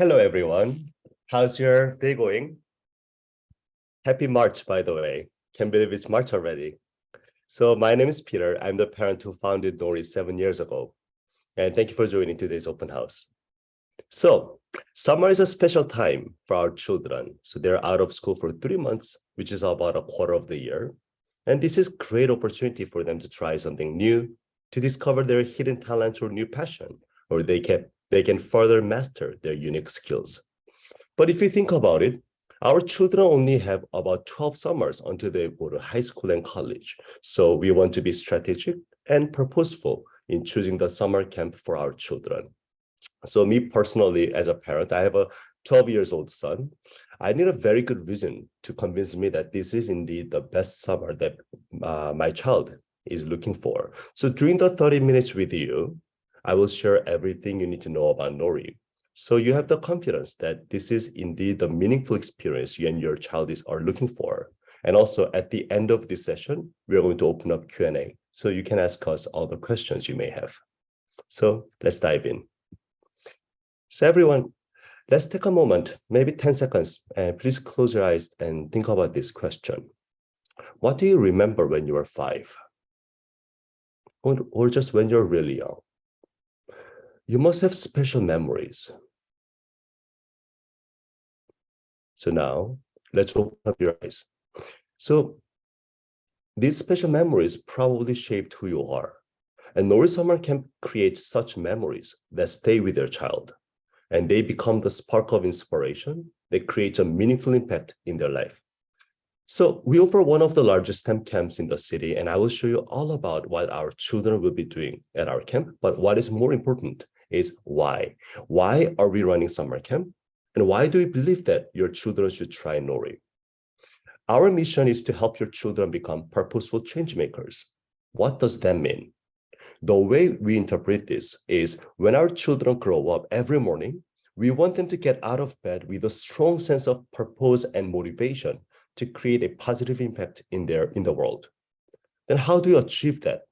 Hello, everyone. How's your day going? Happy March, by the way. Can't believe it's March already. So my name is Peter. I'm the parent who founded Nori 7 years ago. And thank you for joining today's open house. So summer is a special time for our children. So they're out of school for 3 months, which is about a quarter of the year. And this is a great opportunity for them to try something new, to discover their hidden talent or new passion, or they can further master their unique skills. But if you think about it, our children only have about 12 summers until they go to high school and college. So we want to be strategic and purposeful in choosing the summer camp for our children. So me personally, as a parent, I have a 12 years old son. I need a very good reason to convince me that this is indeed the best summer that my child is looking for. So during the 30 minutes with you, I will share everything you need to know about Nori. So you have the confidence that this is indeed the meaningful experience you and your child are looking for. And also at the end of this session, we're going to open up Q&A. So you can ask us all the questions you may have. So let's dive in. So everyone, let's take a moment, maybe 10 seconds, and please close your eyes and think about this question. What do you remember when you were 5? Or just when you're really young? You must have special memories. So now, let's open up your eyes. So these special memories probably shaped who you are. And Nori Summer Camp creates such memories that stay with your child. And they become the spark of inspiration that creates a meaningful impact in their life. So we offer one of the largest STEM camps in the city, and I will show you all about what our children will be doing at our camp. But what is more important is why. Why are we running summer camp? And why do we believe that your children should try Nori? Our mission is to help your children become purposeful change makers. What does that mean? The way we interpret this is when our children grow up every morning, we want them to get out of bed with a strong sense of purpose and motivation to create a positive impact in the world. Then how do you achieve that?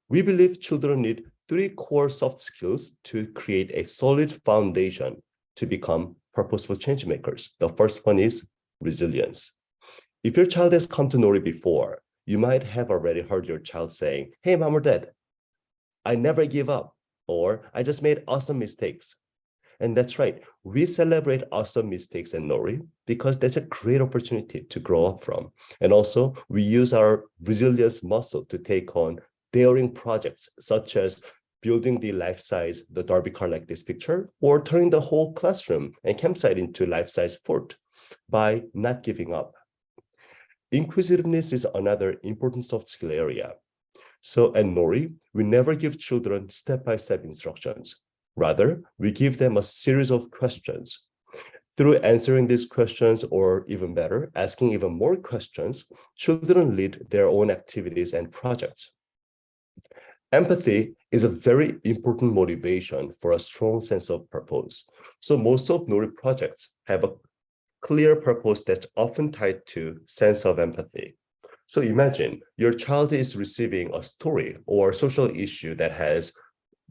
We believe children need 3 core soft skills to create a solid foundation to become purposeful change makers. The first one is resilience. If your child has come to Nori before, you might have already heard your child saying, "Hey, mom or dad, I never give up," or "I just made awesome mistakes." And that's right. We celebrate awesome mistakes in Nori because that's a great opportunity to grow up from. And also, we use our resilience muscle to take on daring projects, such as building the life-size, the Derby car like this picture, or turning the whole classroom and campsite into life-size fort by not giving up. Inquisitiveness is another important soft skill area. So at Nori, we never give children step-by-step instructions. Rather, we give them a series of questions. Through answering these questions, or even better, asking even more questions, children lead their own activities and projects. Empathy is a very important motivation for a strong sense of purpose. So most of Nori projects have a clear purpose that's often tied to sense of empathy. So imagine your child is receiving a story or social issue that has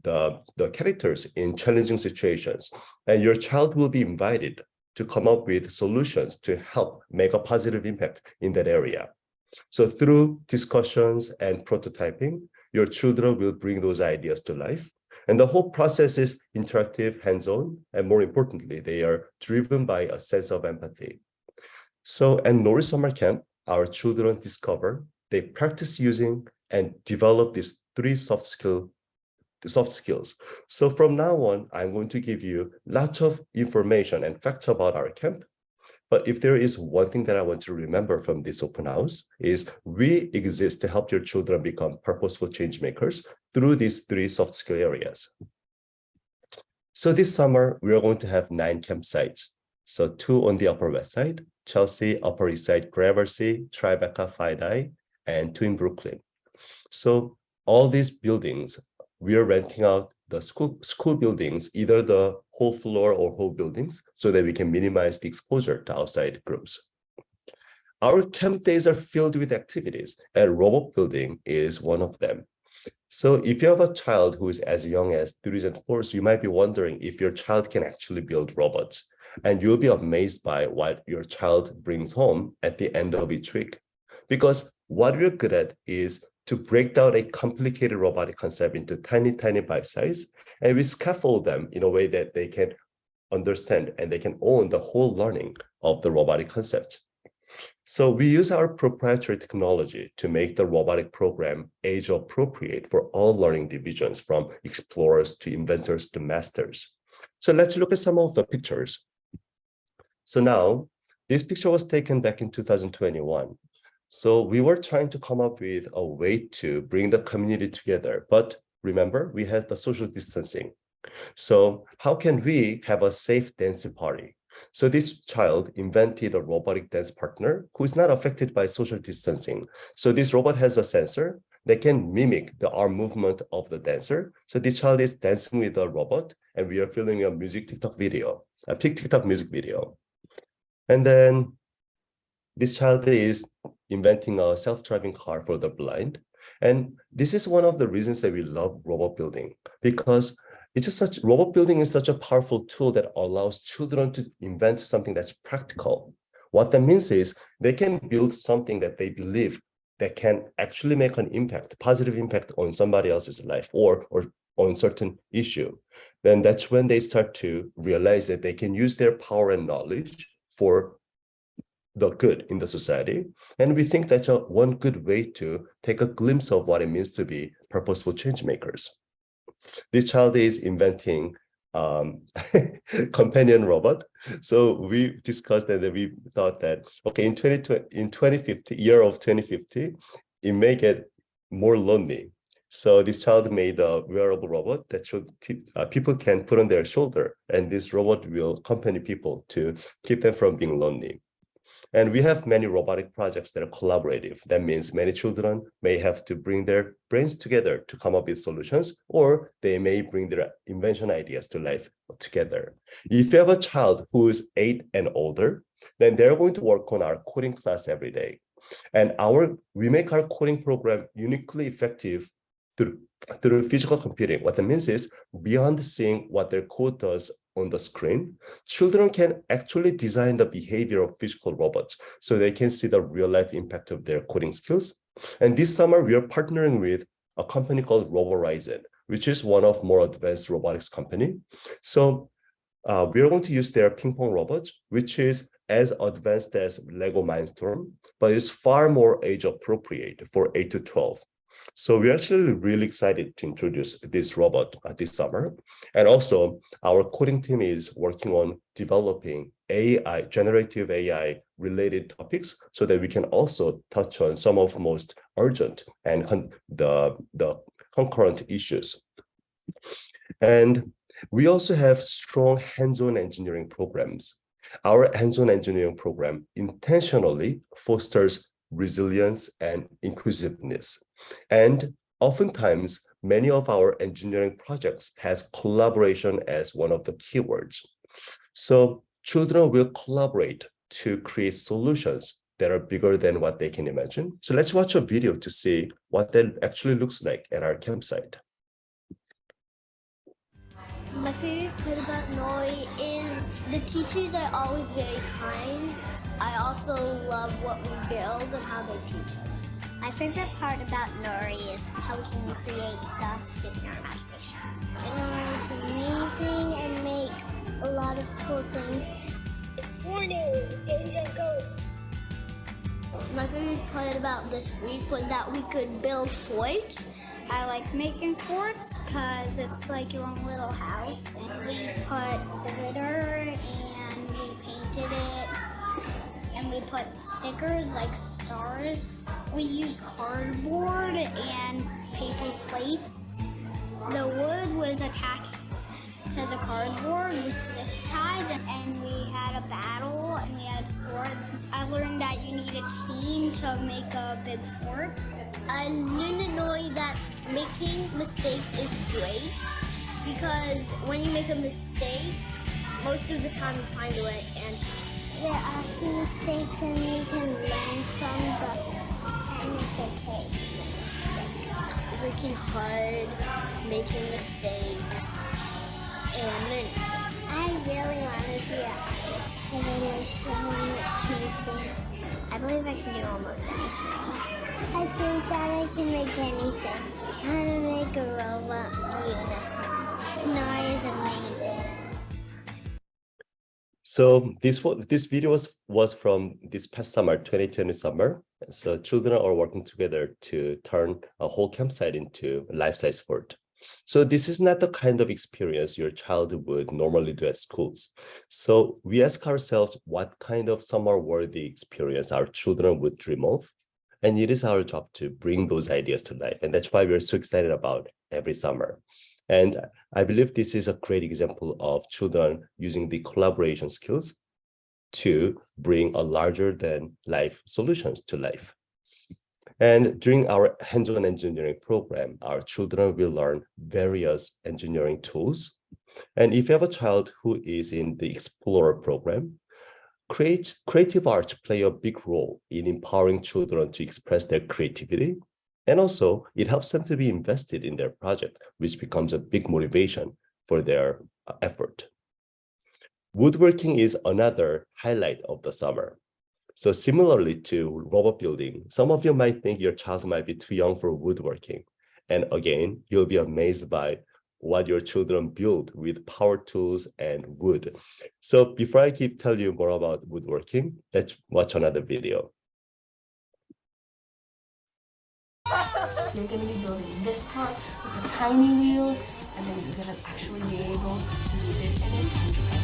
the characters in challenging situations, and your child will be invited to come up with solutions to help make a positive impact in that area. So through discussions and prototyping, your children will bring those ideas to life. And the whole process is interactive, hands-on, and more importantly, they are driven by a sense of empathy. So at Nori Summer Camp, our children discover, they practice using and develop these 3 soft skills. So from now on, I'm going to give you lots of information and facts about our camp. But if there is one thing that I want to remember from this open house is we exist to help your children become purposeful change makers through these 3 soft skill areas. So this summer, we are going to have 9 campsites. So 2 on the Upper West Side, Chelsea, Upper East Side, Gramercy, Tribeca, FiDi, and 2 in Brooklyn. So all these buildings, we are renting out the school buildings, either the whole floor or whole buildings, so that we can minimize the exposure to outside groups. Our camp days are filled with activities, and robot building is one of them. So if you have a child who is as young as 3s and 4s, you might be wondering if your child can actually build robots. And you'll be amazed by what your child brings home at the end of each week. Because what we're good at is to break down a complicated robotic concept into tiny, tiny bite size, and we scaffold them in a way that they can understand and they can own the whole learning of the robotic concept. So we use our proprietary technology to make the robotic program age appropriate for all learning divisions, from explorers to inventors to masters. So let's look at some of the pictures. So now, this picture was taken back in 2021. So we were trying to come up with a way to bring the community together, but remember, we had the social distancing. So how can we have a safe dancing party? So this child invented a robotic dance partner who is not affected by social distancing. So this robot has a sensor that can mimic the arm movement of the dancer. So this child is dancing with a robot, and we are filming a music TikTok video, a TikTok music video. And then this child is inventing a self-driving car for the blind. And this is one of the reasons that we love robot building, because it's just such, robot building is such a powerful tool that allows children to invent something that's practical. What that means is they can build something that they believe that can actually make an impact, positive impact on somebody else's life or on certain issue. Then that's when they start to realize that they can use their power and knowledge for the good in the society. And we think that's one good way to take a glimpse of what it means to be purposeful change makers. This child is inventing companion robot. So we discussed that we thought that, okay, in 2050, year of 2050, it may get more lonely. So this child made a wearable robot that should people can put on their shoulder, and this robot will accompany people to keep them from being lonely. And we have many robotic projects that are collaborative. That means many children may have to bring their brains together to come up with solutions, or they may bring their invention ideas to life together. If you have a child who is 8 and older, then they're going to work on our coding class every day. And we make our coding program uniquely effective through physical computing. What that means is, beyond seeing what their code does on the screen, children can actually design the behavior of physical robots so they can see the real life impact of their coding skills. And this summer, we are partnering with a company called RoboRizen, which is one of more advanced robotics company. So we are going to use their ping pong robots, which is as advanced as Lego Mindstorm, but it's far more age appropriate for 8 to 12. So we're actually really excited to introduce this robot this summer. And also our coding team is working on developing AI, generative AI related topics, so that we can also touch on some of the most urgent and the concurrent issues. And we also have strong hands-on engineering programs. Our hands-on engineering program intentionally fosters resilience and inclusiveness. And oftentimes, many of our engineering projects has collaboration as one of the keywords. So children will collaborate to create solutions that are bigger than what they can imagine. So let's watch a video to see what that actually looks like at our campsite. My favorite part about Noi is the teachers are always very kind. I also love what we build and how they teach us. My favorite part about Nori is how we can create stuff using our imagination. Nori is amazing and make a lot of cool things. Morning, go. My favorite part about this week was that we could build forts. I like making forts because it's like your own little house. And we put glitter and we painted it. And we put stickers like stars. We use cardboard and paper plates. The wood was attached to the cardboard with zip ties, and we had a battle and we had swords. I learned that you need a team to make a big fort. I learned to know that making mistakes is great, because when you make a mistake, most of the time you find a way, and there are some mistakes and you can learn from them and it's okay. working hard, making mistakes, and learning. I really want to be an artist because I like drawing, painting. I believe I can do almost anything. I think that I can make anything. How to make a robot unicorn. Nari is amazing. So this video was from this past summer, 2020 summer. So children are working together to turn a whole campsite into a life-size fort. So this is not the kind of experience your child would normally do at schools. So we ask ourselves what kind of summer-worthy experience our children would dream of. And it is our job to bring those ideas to life. And that's why we're so excited about every summer. And I believe this is a great example of children using the collaboration skills to bring a larger than life solutions to life. And during our hands-on engineering program, our children will learn various engineering tools. And if you have a child who is in the Explorer program, creative arts play a big role in empowering children to express their creativity. And also, it helps them to be invested in their project, which becomes a big motivation for their effort. Woodworking is another highlight of the summer. So similarly to robot building, some of you might think your child might be too young for woodworking. And again, you'll be amazed by what your children build with power tools and wood. So before I tell you more about woodworking, let's watch another video. You're going to be building this part with the tiny wheels, and then you're going to actually be able to sit in it and drive.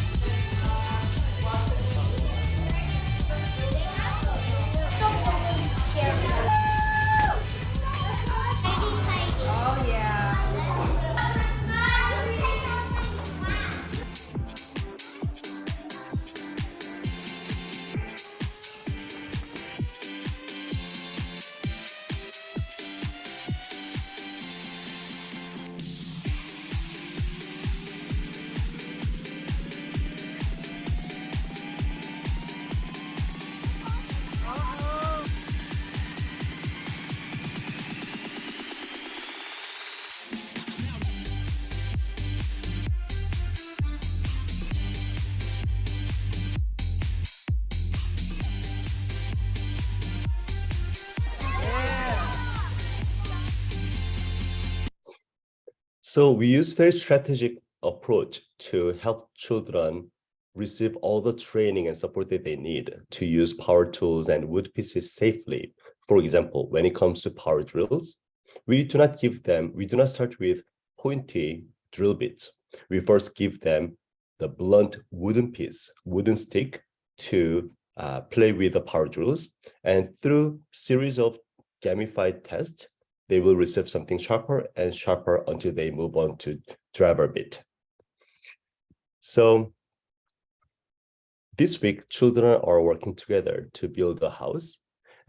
Oh yeah. So we use very strategic approach to help children receive all the training and support that they need to use power tools and wood pieces safely. For example, when it comes to power drills, we do not start with pointy drill bits. We first give them the blunt wooden stick to play with the power drills. And through series of gamified tests, they will receive something sharper and sharper until they move on to driver bit. So this week, children are working together to build a house.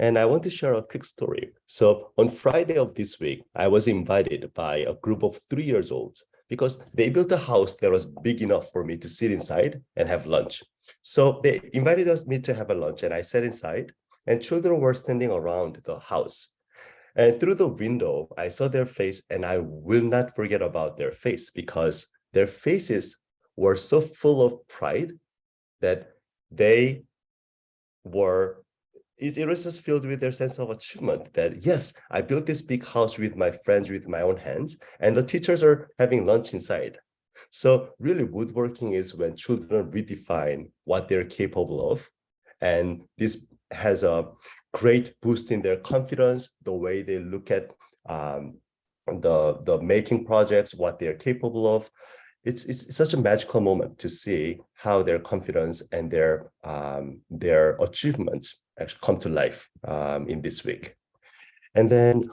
And I want to share a quick story. So on Friday of this week, I was invited by a group of 3-year-olds because they built a house that was big enough for me to sit inside and have lunch. So they invited me to have a lunch, and I sat inside, and children were standing around the house. And through the window, I saw their face, and I will not forget about their face because their faces were so full of pride that it was just filled with their sense of achievement that, yes, I built this big house with my friends, with my own hands, and the teachers are having lunch inside. So really, woodworking is when children redefine what they're capable of. And this has a great boost in their confidence, the way they look at the making projects, what they're capable of. It's such a magical moment to see how their confidence and their achievements actually come to life in this week. And then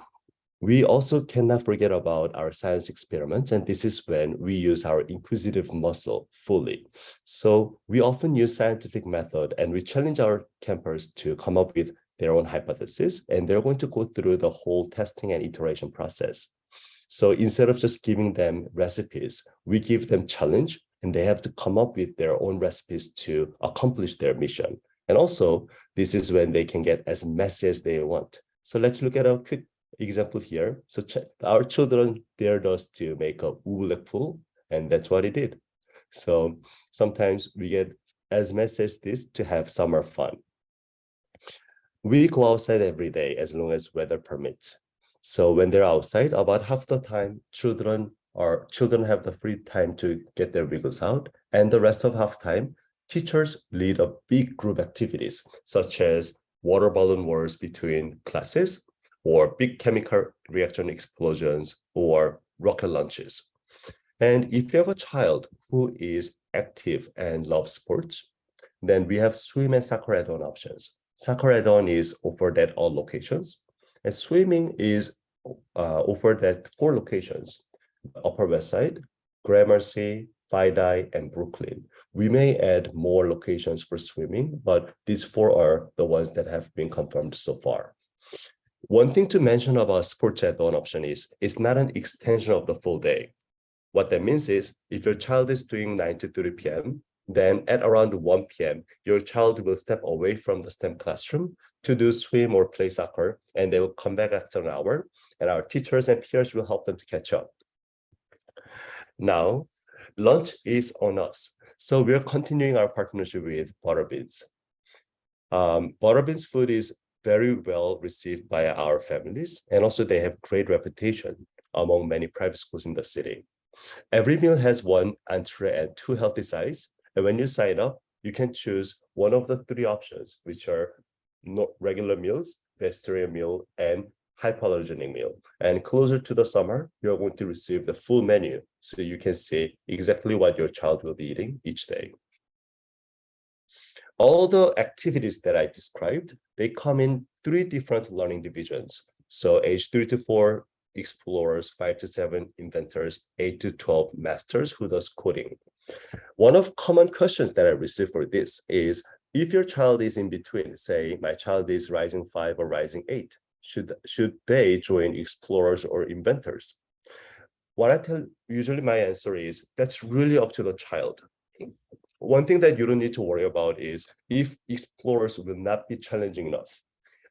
we also cannot forget about our science experiments, and this is when we use our inquisitive muscle fully. So we often use scientific method, and we challenge our campers to come up with their own hypothesis, and they're going to go through the whole testing and iteration process. So instead of just giving them recipes, we give them challenge, and they have to come up with their own recipes to accomplish their mission. And also, this is when they can get as messy as they want. So let's look at a quick example here. So our children dared us to make a oobleck pool, and that's what he did. So sometimes we get as much as this to have summer fun. We go outside every day as long as weather permits. So when they're outside, about half the time, children have the free time to get their wiggles out, and the rest of half time, teachers lead a big group activities such as water balloon wars between classes, or big chemical reaction explosions, or rocket launches. And if you have a child who is active and loves sports, then we have swim and soccer add-on options. Soccer add-on is offered at all locations, and swimming is offered at 4 locations: Upper West Side, Gramercy, Vidai, and Brooklyn. We may add more locations for swimming, but these 4 are the ones that have been confirmed so far. One thing to mention about sports add-on option is it's not an extension of the full day. What that means is if your child is doing 9 to 3 p.m., then at around 1 p.m., your child will step away from the STEM classroom to do swim or play soccer, and they will come back after an hour, and our teachers and peers will help them to catch up. Now, lunch is on us. So we're continuing our partnership with Butterbeans. Butterbeans food is very well received by our families, and also they have great reputation among many private schools in the city. Every meal has 1 entree and 2 healthy sides, and when you sign up, you can choose one of the 3 options, which are regular meals, vegetarian meal, and hypoallergenic meal. And closer to the summer, you're going to receive the full menu, so you can see exactly what your child will be eating each day. All the activities that I described, they come in 3 different learning divisions. So age 3 to 4, explorers, 5 to 7, inventors, 8 to 12, masters who does coding. One of common questions that I receive for this is, if your child is in between, say my child is rising 5 or rising 8, should they join explorers or inventors? What I tell, usually my answer is, that's really up to the child. One thing that you don't need to worry about is if explorers will not be challenging enough.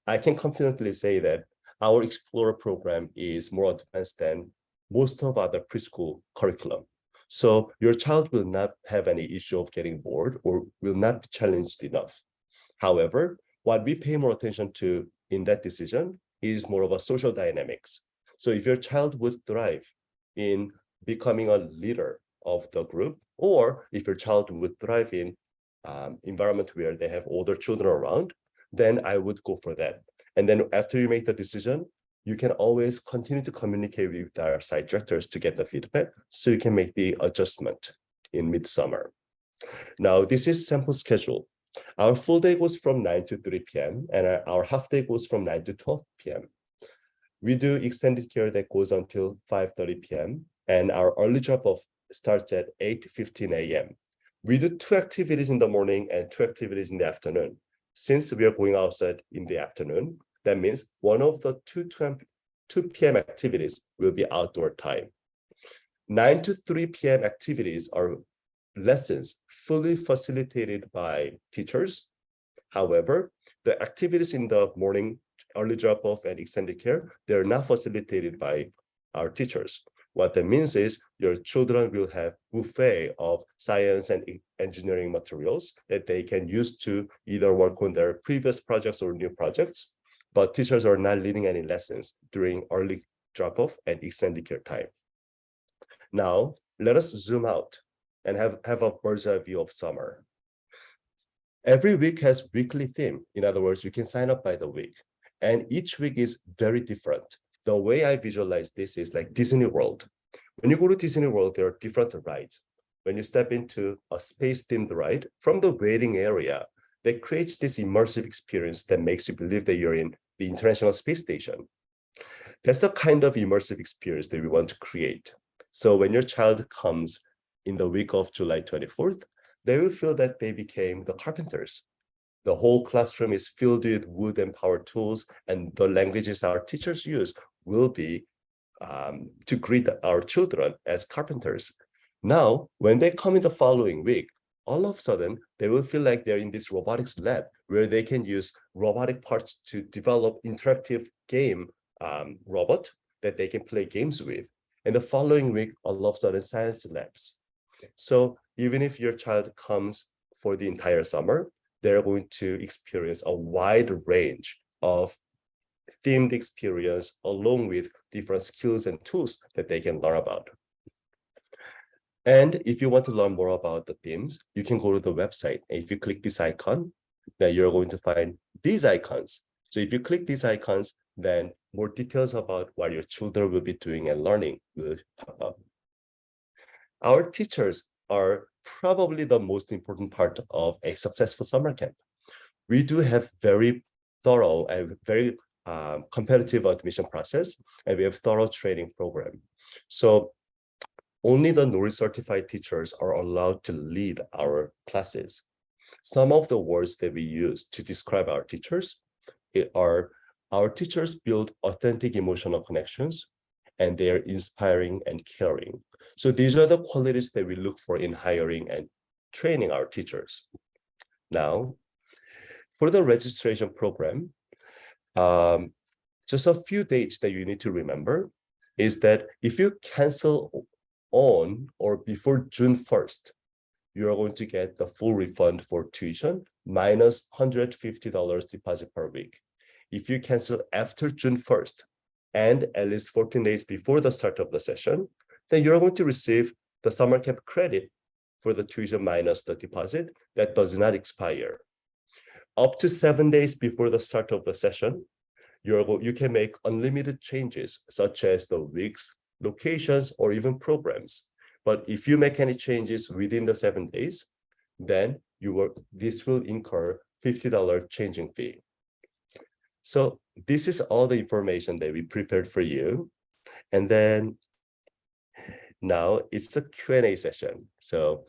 I can confidently say that our Explorer program is more advanced than most of other preschool curriculum. So your child will not have any issue of getting bored or will not be challenged enough. However, what we pay more attention to in that decision is more of a social dynamics. So if your child would thrive in becoming a leader of the group, or if your child would thrive in environment where they have older children around, then I would go for that. And then after you make the decision, you can always continue to communicate with our site directors to get the feedback, so you can make the adjustment in midsummer. Now, this is sample schedule. Our full day goes from 9 to 3 p.m. and our half day goes from 9 to 12 p.m. We do extended care that goes until 5:30 p.m. and our early drop-off starts at 8:15 a.m. We do 2 activities in the morning and 2 activities in the afternoon. Since we are going outside in the afternoon, that means one of the 2 p.m. activities will be outdoor time. 9 to 3 p.m. activities are lessons fully facilitated by teachers. However, the activities in the morning, early drop-off and extended care, they're not facilitated by our teachers. What that means is your children will have buffet of science and engineering materials that they can use to either work on their previous projects or new projects, but teachers are not leading any lessons during early drop-off and extended care time. Now, let us zoom out and have a bird's eye view of summer. Every week has weekly theme. In other words, you can sign up by the week, and each week is very different. The way I visualize this is like Disney World. When you go to Disney World, there are different rides. When you step into a space-themed ride, from the waiting area, that creates this immersive experience that makes you believe that you're in the International Space Station. That's the kind of immersive experience that we want to create. So when your child comes in the week of July 24th, they will feel that they became the carpenters. The whole classroom is filled with wood and power tools, and the languages our teachers use will be to greet our children as carpenters. Now, when they come in the following week, all of a sudden, they will feel like they're in this robotics lab where they can use robotic parts to develop interactive game robot that they can play games with. And the following week, all of a sudden, science labs. So even if your child comes for the entire summer, they're going to experience a wide range of themed experience along with different skills and tools that they can learn about. And if you want to learn more about the themes, you can go to the website. And if you click this icon, then you're going to find these icons. So if you click these icons, then more details about what your children will be doing and learning will pop up. Our teachers are probably the most important part of a successful summer camp. We do have very thorough and very competitive admission process, and we have thorough training program. So only the NORI certified teachers are allowed to lead our classes. Some of the words that we use to describe our teachers are our teachers build authentic emotional connections, and they are inspiring and caring. So these are the qualities that we look for in hiring and training our teachers. Now, for the registration program, just a few dates that you need to remember is that if you cancel on or before June 1st, you are going to get the full refund for tuition minus $150 deposit per week. If you cancel after June 1st and at least 14 days before the start of the session, then you're going to receive the summer camp credit for the tuition minus the deposit that does not expire. Up to 7 days before the start of the session, you can make unlimited changes, such as the weeks, locations, or even programs. But if you make any changes within the 7 days, then this will incur $50 changing fee. So this is all the information that we prepared for you. And then now it's a Q&A session. So